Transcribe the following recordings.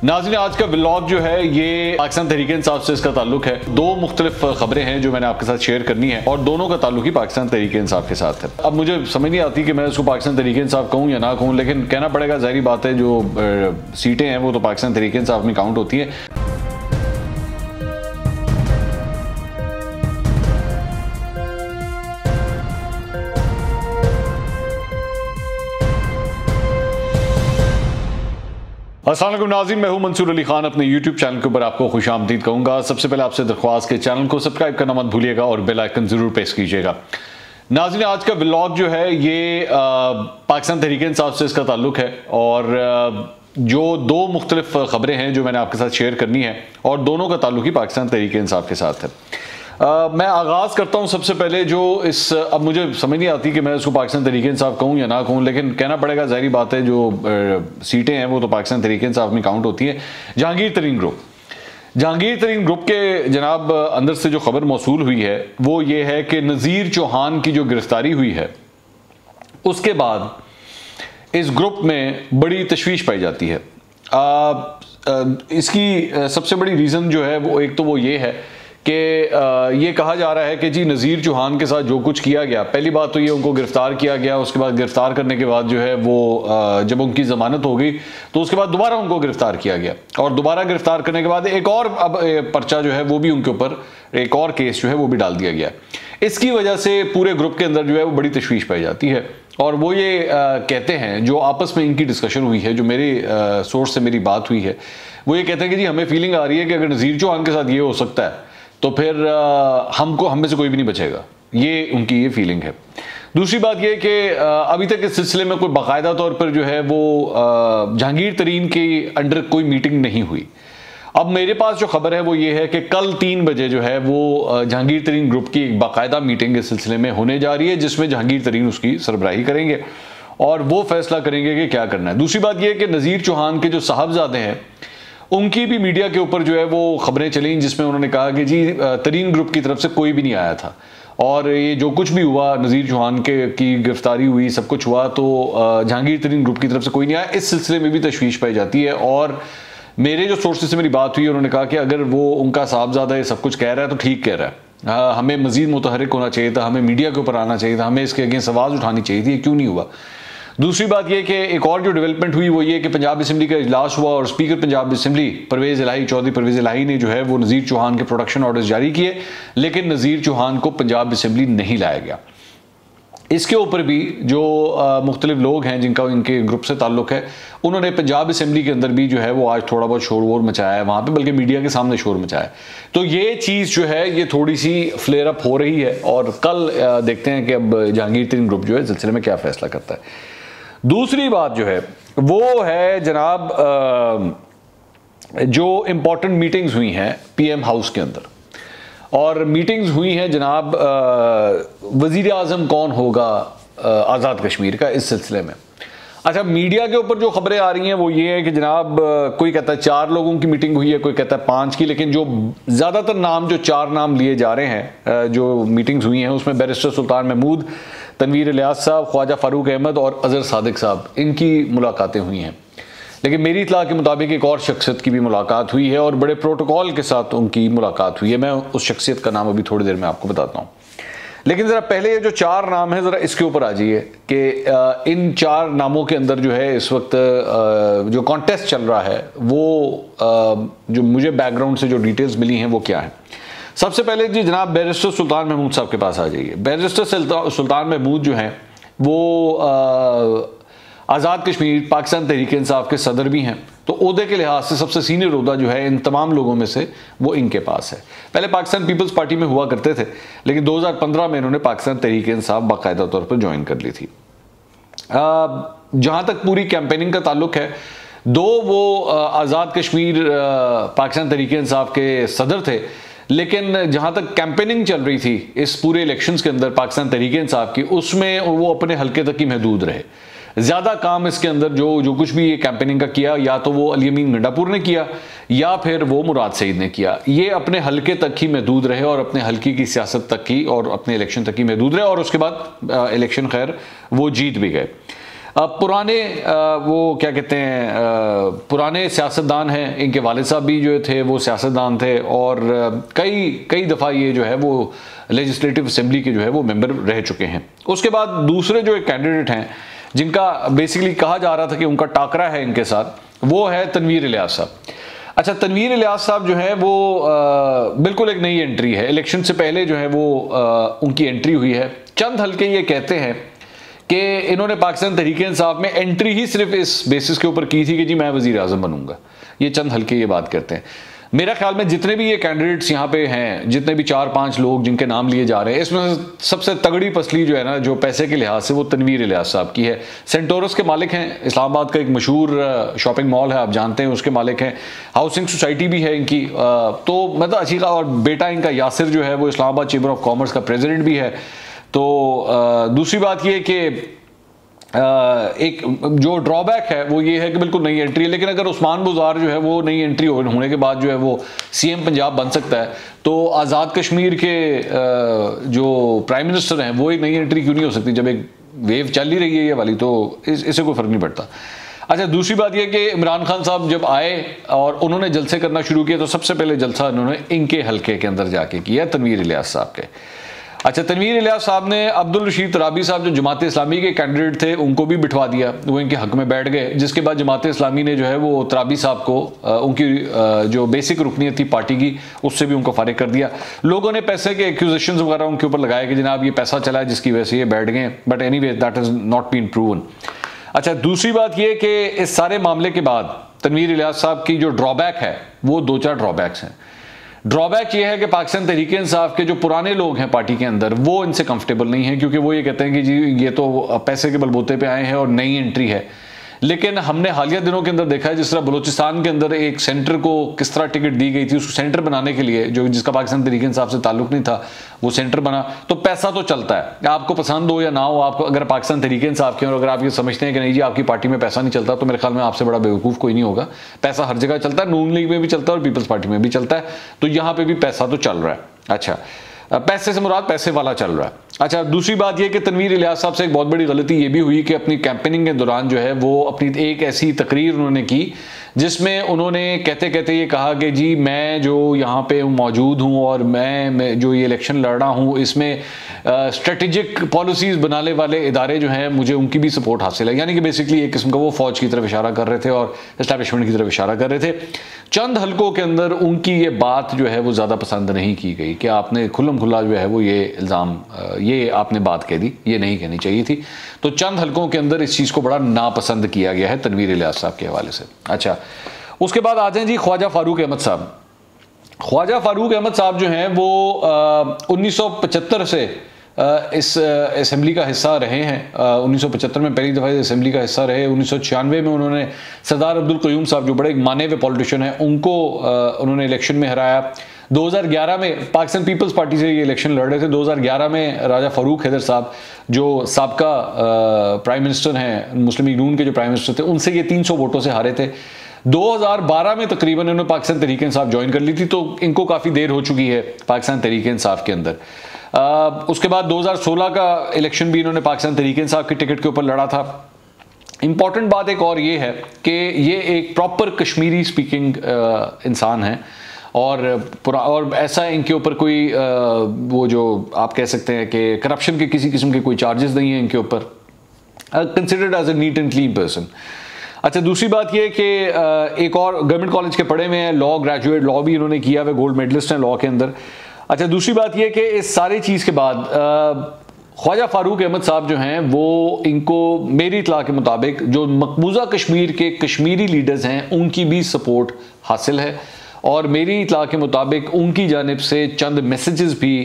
नाज़रीन, आज का व्लॉग जो है ये पाकिस्तान तहरीक-ए-इंसाफ से इसका ताल्लुक है। दो मुख्तलिफ खबरें हैं जो मैंने आपके साथ शेयर करनी है और दोनों का ताल्लुक ही पाकिस्तान तहरीक-ए-इंसाफ के साथ है। अब मुझे समझ नहीं आती कि मैं इसको पाकिस्तान तहरीक-ए-इंसाफ कहूँ या ना कहूँ, लेकिन कहना पड़ेगा, ज़ाहिरी बात है, जो सीटें हैं वो तो पाकिस्तान तहरीक-ए-इंसाफ में काउंट होती हैं। अस्सलाम वालेकुम नाज़रीन, मैं हूं मंसूर अली खान। अपने YouTube चैनल के ऊपर आपको खुशामदीद कहूँगा। सबसे पहले आपसे दरख्वास्त के चैनल को सब्सक्राइब करना मत भूलिएगा और बेल आइकन ज़रूर प्रेस कीजिएगा। नाज़रीन, आज का व्लॉग जो है ये पाकिस्तान तहरीक-ए-इंसाफ से इसका ताल्लुक है और जो दो मुख्तलिफ खबरें हैं जो मैंने आपके साथ शेयर करनी है और दोनों का ताल्लुक ही पाकिस्तान तहरीक-ए-इंसाफ के साथ है। मैं आगाज़ करता हूँ सबसे पहले जो अब मुझे समझ नहीं आती कि मैं उसको पाकिस्तान तहरीक-ए-इंसाफ कहूँ या ना कहूँ, लेकिन कहना पड़ेगा, ज़ाहिरी बात है, जो सीटें हैं वो तो पाकिस्तान तहरीक-ए-इंसाफ में काउंट होती हैं। जहांगीर तरीन ग्रुप के जनाब अंदर से जो खबर मौसूल हुई है वो ये है कि नज़ीर चौहान की जो गिरफ्तारी हुई है उसके बाद इस ग्रुप में बड़ी तशवीश पाई जाती है। इसकी सबसे बड़ी रीज़न जो है वो एक तो वो ये है कि ये कहा जा रहा है कि जी नज़ीर चौहान के साथ जो कुछ किया गया, पहली बात तो ये उनको गिरफ़्तार किया गया, उसके बाद गिरफ़्तार करने के बाद जो है वो जब उनकी ज़मानत हो गई तो उसके बाद दोबारा उनको गिरफ़्तार किया गया और दोबारा गिरफ़्तार करने के बाद एक और अब पर्चा जो है वो भी उनके ऊपर, एक और केस जो है वो भी डाल दिया गया। इसकी वजह से पूरे ग्रुप के अंदर जो है वो बड़ी तशवीश पाई जाती है और वो ये कहते हैं, जो आपस में इनकी डिस्कशन हुई है, जो मेरे सोर्स से मेरी बात हुई है, वो ये कहते हैं कि जी हमें फीलिंग आ रही है कि अगर नज़ीर चौहान के साथ ये हो सकता है तो फिर हम में से कोई भी नहीं बचेगा। ये उनकी ये फीलिंग है। दूसरी बात ये कि अभी तक इस सिलसिले में कोई बाकायदा तौर पर जो है वो जहांगीर तरीन के अंडर कोई मीटिंग नहीं हुई। अब मेरे पास जो खबर है वो ये है कि कल 3 बजे जो है वो जहांगीर तरीन ग्रुप की एक बाकायदा मीटिंग इस सिलसिले में होने जा रही है, जिसमें जहांगीर तरीन उसकी सरबराही करेंगे और वो फैसला करेंगे कि क्या करना है। दूसरी बात यह कि नज़ीर चौहान के जो साहबजादे हैं उनकी भी मीडिया के ऊपर जो है वो खबरें चली, जिसमें उन्होंने कहा कि जी तरीन ग्रुप की तरफ से कोई भी नहीं आया था और ये जो कुछ भी हुआ, नज़ीर चौहान की गिरफ्तारी हुई, सब कुछ हुआ, तो जहांगीर तरीन ग्रुप की तरफ से कोई नहीं आया। इस सिलसिले में भी तशवीश पाई जाती है और मेरे जो सोर्सेज से मेरी बात हुई, उन्होंने कहा कि अगर वो उनका साहबजादा ये सब कुछ कह रहा है तो ठीक कह रहा है, हमें मज़ीद मुतहरिक होना चाहिए था, हमें मीडिया के ऊपर आना चाहिए था, हमें इसके अगेंस्ट आवाज़ उठानी चाहिए थी, ये क्यों नहीं हुआ। दूसरी बात यह कि एक और जो डेवलपमेंट हुई वो ये कि पंजाब असम्बली का इजलास हुआ और स्पीकर पंजाब असम्बली चौधरी परवेज़ इलाही ने जो है वो नज़ीर चौहान के प्रोडक्शन ऑर्डर्स जारी किए, लेकिन नज़ीर चौहान को पंजाब असम्बली नहीं लाया गया। इसके ऊपर भी जो मुख्तलिफ लोग हैं जिनका इनके ग्रुप से ताल्लुक है, उन्होंने पंजाब असम्बली के अंदर भी जो है वो आज थोड़ा बहुत शोर वोर मचाया है वहाँ पे, बल्कि मीडिया के सामने शोर मचाया है। तो ये चीज़ जो है ये थोड़ी सी फ्लेयर अप हो रही है और कल देखते हैं कि अब जहांगीर तरीन ग्रुप जो है इस सिलसिले में क्या फैसला करता है। दूसरी बात जो है वो है जनाब जो इम्पोर्टेंट मीटिंग्स हुई हैं पीएम हाउस के अंदर, और मीटिंग्स हुई हैं जनाब वज़ीर आज़म कौन होगा आज़ाद कश्मीर का, इस सिलसिले में। अच्छा, मीडिया के ऊपर जो खबरें आ रही हैं वो ये है कि जनाब कोई कहता है 4 लोगों की मीटिंग हुई है, कोई कहता है 5 की, लेकिन जो ज़्यादातर नाम, जो 4 नाम लिए जा रहे हैं जो मीटिंग्स हुई हैं उसमें बैरिस्टर सुल्तान महमूद, तनवीर इलियास साहब, ख्वाजा फारूक अहमद और अज़हर सादिक साहब, इनकी मुलाकातें हुई हैं। लेकिन मेरी इत्तला के मुताबिक एक और शख्सियत की भी मुलाकात हुई है और बड़े प्रोटोकॉल के साथ उनकी मुलाकात हुई है। मैं उस शख्सियत का नाम अभी थोड़ी देर में आपको बताता हूँ, लेकिन ज़रा पहले ये जो 4 नाम है ज़रा इसके ऊपर आ जाइए कि इन 4 नामों के अंदर जो है इस वक्त जो कॉन्टेस्ट चल रहा है वो जो मुझे बैकग्राउंड से जो डिटेल्स मिली हैं वो क्या है। सबसे पहले जी जनाब बैरिस्टर सुल्तान महमूद साहब के पास आ जाइए। बैरिस्टर सुल्तान महमूद जो हैं वो आज़ाद कश्मीर पाकिस्तान तहरीक-ए-इंसाफ के सदर भी हैं, तो ओहदे के लिहाज से सबसे सीनियर ओहदा जो है इन तमाम लोगों में से वो इनके पास है। पहले पाकिस्तान पीपल्स पार्टी में हुआ करते थे, लेकिन 2015 में इन्होंने पाकिस्तान तहरीक-ए-इंसाफ बाकायदा तौर पर ज्वाइन कर ली थी। जहाँ तक पूरी कैंपेनिंग का ताल्लुक है, दो वो आज़ाद कश्मीर पाकिस्तान तहरीक-ए-इंसाफ के सदर थे, लेकिन जहाँ तक कैंपेनिंग चल रही थी इस पूरे इलेक्शंस के अंदर पाकिस्तान तहरीक-ए-इंसाफ की, उसमें वो अपने हल्के तक ही महदूद रहे। ज़्यादा काम इसके अंदर जो कुछ भी ये कैंपेनिंग का किया, या तो वो अली अमीन गंडापुर ने किया या फिर वो मुराद सईद ने किया। ये अपने हल्के तक ही महदूद रहे और अपने हल्के की सियासत तक ही और अपने इलेक्शन तक ही महदूद रहे और उसके बाद इलेक्शन खैर वो जीत भी गए। पुराने वो क्या कहते हैं पुराने सियासतदान हैं, इनके वालिद साहब भी जो थे वो सियासतदान थे और कई दफ़ा ये जो है वो लेजिस्लेटिव असेंबली के जो है वो मेंबर रह चुके हैं। उसके बाद दूसरे जो एक कैंडिडेट हैं जिनका बेसिकली कहा जा रहा था कि उनका टाकरा है इनके साथ, वो है तनवीर इलियास साहब। अच्छा, तनवीर इलियास साहब जो है वो बिल्कुल एक नई एंट्री है, इलेक्शन से पहले जो है वो उनकी एंट्री हुई है। चंद हल्के ये कहते हैं कि इन्होंने पाकिस्तान तहरीक-ए-इंसाफ में एंट्री ही सिर्फ इस बेसिस के ऊपर की थी कि जी मैं वज़ीर आज़म बनूंगा। ये चंद हल्के ये बात करते हैं। मेरा ख्याल में जितने भी ये कैंडिडेट्स यहाँ पे हैं, जितने भी 4-5 लोग जिनके नाम लिए जा रहे हैं, इसमें सबसे तगड़ी पसली जो है ना, जो पैसे के लिहाज से, वो तनवीर इलियास साहब की है। सेंटोरस के मालिक हैं, इस्लामाबाद का एक मशहूर शॉपिंग मॉल है, आप जानते हैं, उसके मालिक हैं। हाउसिंग सोसाइटी भी है इनकी, तो मतलब अच्छी। और बेटा इनका यासिर जो है वो इस्लामाबाद चेंबर ऑफ कॉमर्स का प्रेजिडेंट भी है। तो दूसरी बात ये कि एक जो ड्रॉबैक है वो ये है कि बिल्कुल नई एंट्री है, लेकिन अगर उस्मान बुज़ार जो है वो नई एंट्री होने के बाद जो है वो सीएम पंजाब बन सकता है, तो आज़ाद कश्मीर के जो प्राइम मिनिस्टर हैं वो एक नई एंट्री क्यों नहीं हो सकती? जब एक वेव चल ही रही है ये वाली, तो इससे कोई फ़र्क नहीं पड़ता। अच्छा, दूसरी बात यह कि इमरान खान साहब जब आए और उन्होंने जलसे करना शुरू किया, तो सबसे पहले जलसा उन्होंने इनके हल्के के अंदर जाके किया, तनवीर इलियास साहब के। अच्छा, तनवीर इलियास साहब ने अब्दुल रशीद तराबी साहब जो जमात इस्लामी के कैंडिडेट थे उनको भी बिठवा दिया, वो इनके हक में बैठ गए। जिसके बाद जमात इस्लामी ने जो है वो तराबी साहब को उनकी जो बेसिक रुकनीत थी पार्टी की, उससे भी उनको फारिग कर दिया। लोगों ने पैसे के एक्यूजेशंस वगैरह उनके ऊपर लगाए कि जनाब ये पैसा चला है जिसकी वजह से ये बैठ गए, but anyway that is not been proven. अच्छा, दूसरी बात ये कि इस सारे मामले के बाद तनवीर इलियास साहब की जो ड्रॉबैक है वो 2-4 ड्रॉबैक्स हैं। ड्रॉबैक ये है कि पाकिस्तान तहरीक-ए-इंसाफ के जो पुराने लोग हैं पार्टी के अंदर, वो इनसे कंफर्टेबल नहीं है, क्योंकि वो ये कहते हैं कि जी ये तो पैसे के बलबूते पे आए हैं और नई एंट्री है। लेकिन हमने हालिया दिनों के अंदर देखा है जिस तरह बलूचिस्तान के अंदर एक सेंटर को किस तरह टिकट दी गई थी, उसको सेंटर बनाने के लिए, जो जिसका पाकिस्तान तहरीक-ए-इंसाफ से ताल्लुक नहीं था, वो सेंटर बना। तो पैसा तो चलता है, आपको पसंद हो या ना हो, आपको अगर पाकिस्तान तहरीक-ए-इंसाफ के और अगर आप ये समझते हैं कि नहीं जी आपकी पार्टी में पैसा नहीं चलता, तो मेरे ख्याल में आपसे बड़ा बेवकूफ़ कोई नहीं होगा। पैसा हर जगह चलता है, नून लीग में भी चलता है और पीपल्स पार्टी में भी चलता है, तो यहाँ पर भी पैसा तो चल रहा है। अच्छा, पैसे से मुराद पैसे वाला चल रहा है। अच्छा, दूसरी बात यह कि तनवीर इलियास साहब से एक बहुत बड़ी गलती ये भी हुई कि अपनी कैंपेनिंग के दौरान जो है वो अपनी एक ऐसी तकरीर उन्होंने की जिसमें उन्होंने कहते कहते ये कहा कि जी मैं जो यहाँ पे मौजूद हूँ और मैं जो ये इलेक्शन लड़ रहा हूँ, इसमें स्ट्रेटेजिक पॉलिसीज़ बनाने वाले इदारे जो हैं मुझे उनकी भी सपोर्ट हासिल है। यानी कि बेसिकली एक किस्म का वो फ़ौज की तरफ इशारा कर रहे थे और इस्टेब्लिशमेंट की तरफ इशारा कर रहे थे। चंद हलकों के अंदर उनकी ये बात जो है वो ज़्यादा पसंद नहीं की गई कि आपने खुल्लम खुल्ला जो है वो ये इल्ज़ाम, ये आपने बात कह दी, ये नहीं कहनी चाहिए थी। तो चंद हलकों के अंदर इस चीज़ को बड़ा नापसंद किया गया है तनवीर इलियास साहब के हवाले से। अच्छा, उसके बाद आ जाए जी ख्वाजा फारूक अहमद साहब। ख्वाजा फारूक अहमद साहब जो हैं वो 1975 से इस असेंबली का हिस्सा रहे हैं। 1975 में पहली दफ़ा इस असेंबली का हिस्सा रहे। 1996 में उन्होंने सरदार अब्दुल क़य्यूम साहब जो बड़े माने हुए पॉलिटिशियन हैं उनको उन्होंने इलेक्शन में हराया। 2011 में पाकिस्तान पीपल्स पार्टी से ये इलेक्शन लड़ रहे थे। 2011 में राजा फ़ारूक हैदर साहब जो साबका प्राइम मिनिस्टर हैं, मुस्लिम लीग नून के जो प्राइम मिनिस्टर थे, उनसे ये 300 वोटों से हारे थे। 2012 में तकरीबन इन्होंने पाकिस्तान तहरीक-ए-इंसाफ ज्वाइन कर ली थी, तो इनको काफ़ी देर हो चुकी है पाकिस्तान तहरीक-ए-इंसाफ के अंदर। उसके बाद 2016 का इलेक्शन भी इन्होंने पाकिस्तान तहरीक-ए-इंसाफ की टिकट के ऊपर लड़ा था। इंपॉर्टेंट बात एक और ये है कि ये एक प्रॉपर कश्मीरी स्पीकिंग इंसान है और ऐसा इनके ऊपर कोई वो जो आप कह सकते हैं कि करप्शन के किसी किस्म के कोई चार्जेस नहीं है इनके ऊपर। Considered as a neat and clean person. अच्छा, दूसरी बात यह कि एक और गवर्नमेंट कॉलेज के पढ़े हुए हैं, लॉ ग्रेजुएट, लॉ भी इन्होंने किया हुआ, गोल्ड मेडलिस्ट हैं लॉ के अंदर। अच्छा, दूसरी बात यह कि इस सारी चीज़ के बाद ख्वाजा फारूक अहमद साहब जो हैं वो इनको मेरी इत्तला के मुताबिक जो मकबूजा कश्मीर के कश्मीरी लीडर्स हैं उनकी भी सपोर्ट हासिल है और मेरी इत्तला के मुताबिक उनकी जानिब से चंद मैसेजेस भी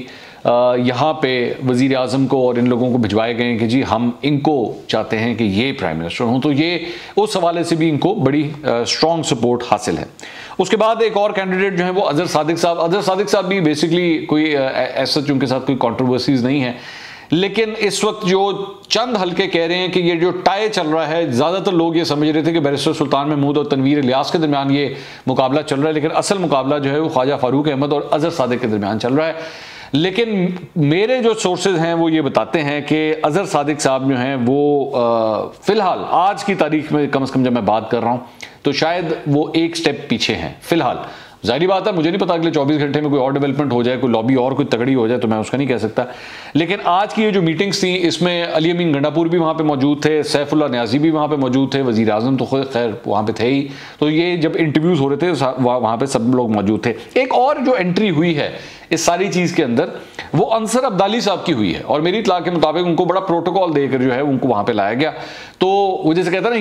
यहाँ पे वज़ीर आज़म को और इन लोगों को भिजवाए गए हैं कि जी हम इनको चाहते हैं कि ये प्राइम मिनिस्टर हों। तो ये उस हवाले से भी इनको बड़ी स्ट्रॉन्ग सपोर्ट हासिल है। उसके बाद एक और कैंडिडेट जो है वो अज़हर सादिक साहब। अज़हर सादिक साहब भी बेसिकली कोई ऐसा उनके साथ कोई कंट्रोवर्सीज नहीं है, लेकिन इस वक्त जो चंद हल्के कह रहे हैं कि ये जो टाई चल रहा है, ज़्यादातर लोग ये समझ रहे थे कि बैरिस्टर सुल्तान महमूद और तनवीर इलियास के दरमियान ये मुकाबला चल रहा है, लेकिन असल मुकाबला जो है वो ख्वाजा फारूक अहमद और अज़हर सादिक के दरमियान चल रहा है। लेकिन मेरे जो सोर्सेज हैं वो ये बताते हैं कि अजहर सादिक साहब जो हैं वो फिलहाल आज की तारीख में कम से कम जब मैं बात कर रहा हूं तो शायद वो एक स्टेप पीछे हैं फिलहाल। जाहिर बात है, मुझे नहीं पता अगले 24 घंटे में कोई और डेवलपमेंट हो जाए, कोई लॉबी और कोई तगड़ी हो जाए, तो मैं उसका नहीं कह सकता। लेकिन आज की ये जो मीटिंग्स थी इसमें अली अमीन गंडापुर भी वहाँ पे मौजूद थे, सैफुल्लाह न्याजी भी वहाँ पे मौजूद थे, वज़ीर आज़म तो खैर वहाँ पे थे ही। तो ये जब इंटरव्यूज़ हो रहे थे वहाँ पे सब लोग मौजूद थे। एक और जो एंट्री हुई है इस सारी चीज़ के अंदर वो अंसर अब्दाली साहब की हुई है, और मेरी इत्तला के मुताबिक उनको बड़ा प्रोटोकॉल देकर जो है उनको वहाँ पर लाया गया। तो वो जैसे कहता है ना,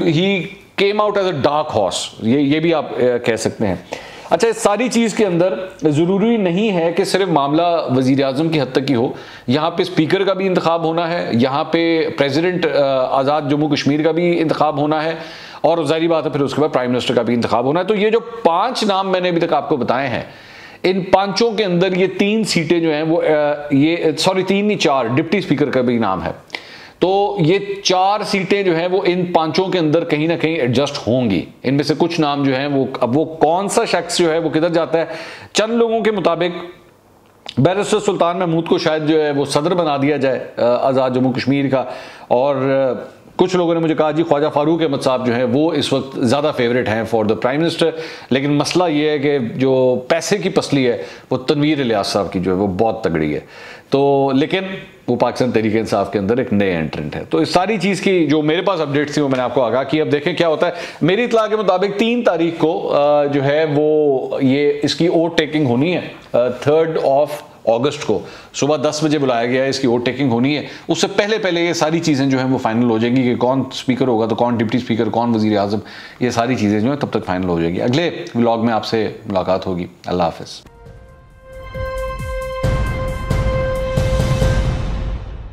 he came out as a dark horse, ये भी आप कह सकते हैं। अच्छा, इस सारी चीज़ के अंदर ज़रूरी नहीं है कि सिर्फ मामला वज़ीर आज़म की हद तक ही हो, यहाँ पे स्पीकर का भी इंतखाब होना है, यहाँ पे प्रेसिडेंट आज़ाद जम्मू कश्मीर का भी इंतखाब होना है, और ज़ाहिर बात है फिर उसके बाद प्राइम मिनिस्टर का भी इंतखाब होना है। तो ये जो 5 नाम मैंने अभी तक आपको बताए हैं, इन 5 के अंदर ये 3 सीटें जो हैं वो 3 नहीं 4 डिप्टी स्पीकर का भी नाम है। तो ये 4 सीटें जो हैं वो इन 5 के अंदर कहीं ना कहीं एडजस्ट होंगी। इनमें से कुछ नाम जो हैं वो, अब वो कौन सा शख्स जो है वो किधर जाता है, चंद लोगों के मुताबिक बैरिस्टर सुल्तान महमूद को शायद जो है वो सदर बना दिया जाए आज़ाद जम्मू कश्मीर का, और कुछ लोगों ने मुझे कहा जी ख्वाजा फारूक अहमद साहब जो है वो इस वक्त ज़्यादा फेवरेट हैं फॉर द प्राइम मिनिस्टर। लेकिन मसला ये है कि जो पैसे की पसली है वो तनवीर इलियास साहब की जो है वो बहुत तगड़ी है। तो लेकिन वो पाकिस्तान तहरीक इंसाफ के अंदर एक नए एंट्रेंट है। तो इस सारी चीज़ की जो मेरे पास अपडेट्स थी वो मैंने आपको आगाह की। अब देखें क्या होता है। मेरी इत्तला के मुताबिक 3 तारीख को जो है वो ये इसकी वोट टेकिंग होनी है, 3 अगस्त को सुबह 10 बजे बुलाया गया है, इसकी वोट टेकिंग होनी है। उससे पहले ये सारी चीज़ें जो हैं वो फाइनल हो जाएंगी कि कौन स्पीकर होगा, तो कौन डिप्टी स्पीकर, कौन वज़ीर आज़म, ये सारी चीज़ें जो हैं तब तक फाइनल हो जाएगी। अगले व्लॉग में आपसे मुलाकात होगी। अल्लाह हाफ़िज़।